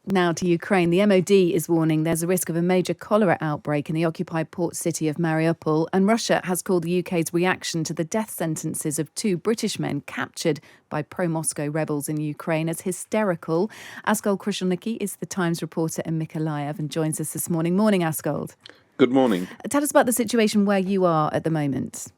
Now to Ukraine. The MOD is warning there's a risk of a major cholera outbreak in the occupied port city of Mariupol, and Russia has called the UK's reaction to the death sentences of 2 British men captured by pro-Moscow rebels in Ukraine as hysterical. Askold Krushelnycky is the Times reporter in Mykolaiv and joins us this morning. Morning, Askold. Good morning. Tell us about the situation where you are at the moment.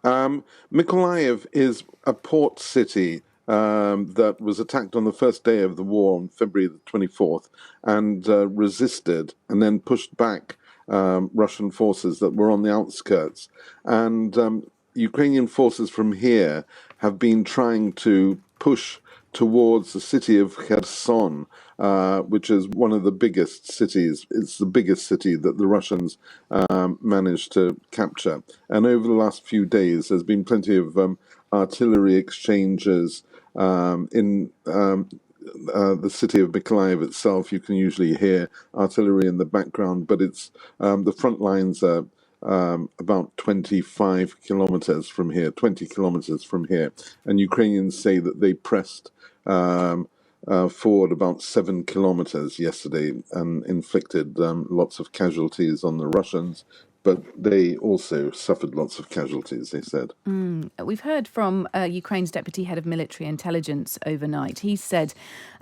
Mykolaiv is a port city that was attacked on the first day of the war on February the 24th and resisted and then pushed back Russian forces that were on the outskirts. And Ukrainian forces from here have been trying to push towards the city of Kherson, which is one of the biggest cities. It's the biggest city that the Russians managed to capture. And over the last few days, there's been plenty of artillery exchanges in the city of Mykolaiv itself. You can usually hear artillery in the background, but it's the front lines are about 25 kilometers from here, 20 kilometers from here. And Ukrainians say that they pressed forward about 7 kilometers yesterday and inflicted lots of casualties on the Russians, but they also suffered lots of casualties, they said. We've heard from Ukraine's Deputy Head of Military Intelligence overnight. He said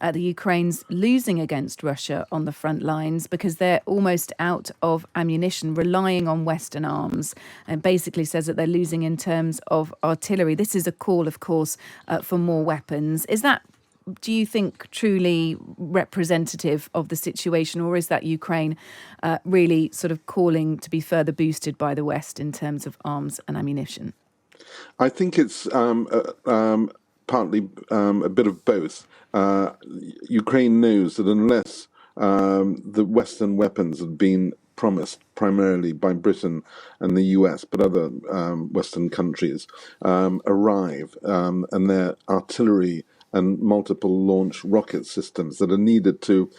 the Ukraine's losing against Russia on the front lines because they're almost out of ammunition, relying on Western arms, and basically says that they're losing in terms of artillery. This is a call, of course, for more weapons. Is that, do you think, truly representative of the situation, or is that Ukraine really sort of calling to be further boosted by the West in terms of arms and ammunition? I think it's partly a bit of both. Ukraine knows that unless the Western weapons had been promised primarily by Britain and the US, but other Western countries arrive, and their artillery and multiple launch rocket systems that are needed to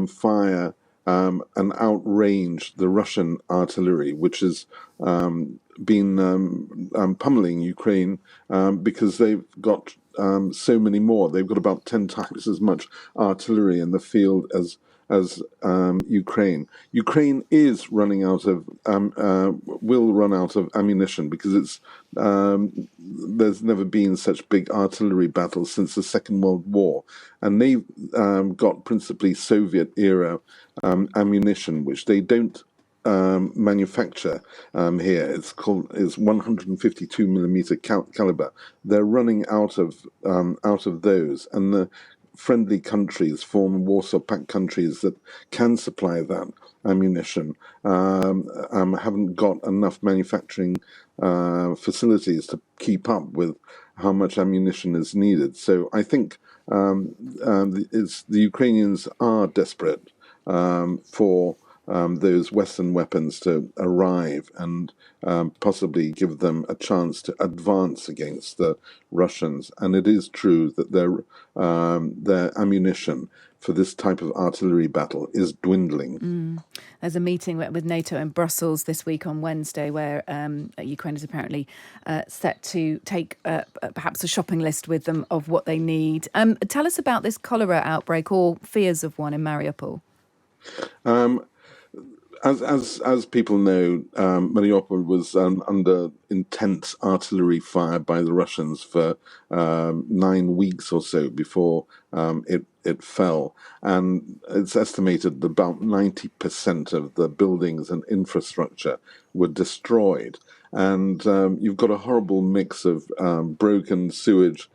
fire and outrange the Russian artillery, which has been pummeling Ukraine because they've got so many more. They've got about 10 times as much artillery in the field as Ukraine. Ukraine is running out of, will run out of ammunition because it's there's never been such big artillery battles since the Second World War, and they've got principally Soviet-era ammunition, which they don't manufacture here. It's 152 millimeter caliber. They're running out of those, and the friendly countries, former Warsaw Pact countries that can supply that ammunition, haven't got enough manufacturing facilities to keep up with how much ammunition is needed. So I think the Ukrainians are desperate for those Western weapons to arrive and possibly give them a chance to advance against the Russians. And it is true that their ammunition for this type of artillery battle is dwindling. There's a meeting with NATO in Brussels this week on Wednesday where Ukraine is apparently set to take perhaps a shopping list with them of what they need. Tell us about this cholera outbreak, or fears of one, in Mariupol. As people know, Mariupol was under intense artillery fire by the Russians for 9 weeks or so before it fell, and it's estimated that about 90% of the buildings and infrastructure were destroyed. And you've got a horrible mix of broken sewage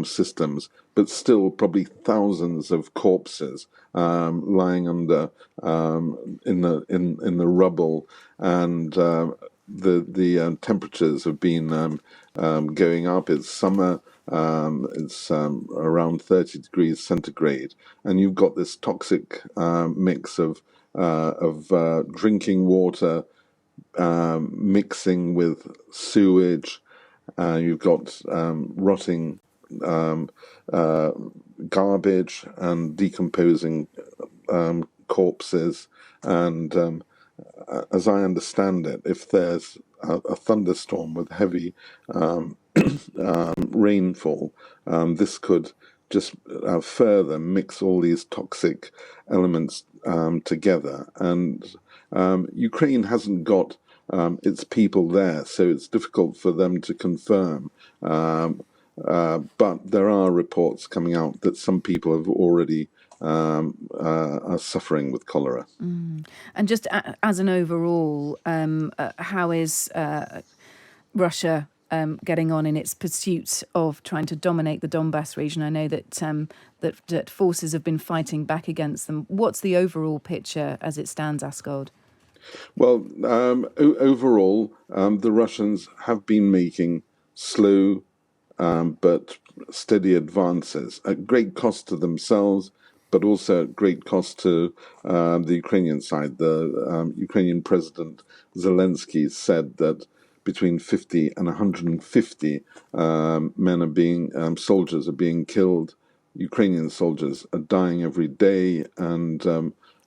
systems, but still probably thousands of corpses lying under in the rubble, and the temperatures have been going up. It's summer. It's around 30 degrees centigrade, and you've got this toxic mix of drinking water mixing with sewage. You've got rotting garbage and decomposing corpses. And as I understand it, if there's a thunderstorm with heavy rainfall, this could just further mix all these toxic elements together. And Ukraine hasn't got its people there, so it's difficult for them to confirm. But there are reports coming out that some people have already are suffering with cholera. And just as an overall, how is Russia getting on in its pursuit of trying to dominate the Donbas region? I know that that forces have been fighting back against them. What's the overall picture as it stands, Askold? Well, overall, the Russians have been making slow but steady advances at great cost to themselves, but also at great cost to the Ukrainian side. The Ukrainian President Zelensky said that between 50 and 150 men are being soldiers are being killed. Ukrainian soldiers are dying every day, and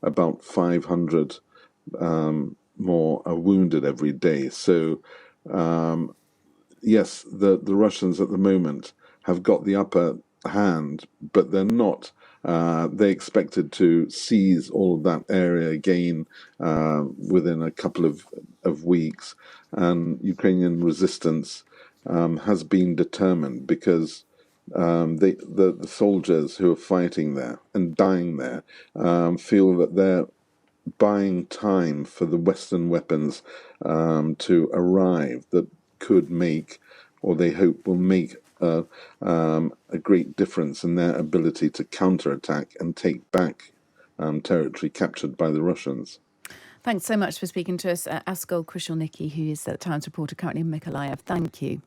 about 500 more are wounded every day. So yes, the Russians at the moment have got the upper hand, but they're not. They expected to seize all of that area again within a couple of weeks, and Ukrainian resistance has been determined because the soldiers who are fighting there and dying there feel that they're buying time for the Western weapons to arrive that could make, or they hope will make, a great difference in their ability to counterattack and take back territory captured by the Russians. Thanks so much for speaking to us, Askold Krushelnycky, who is the Times reporter currently in Mykolaiv. Thank you.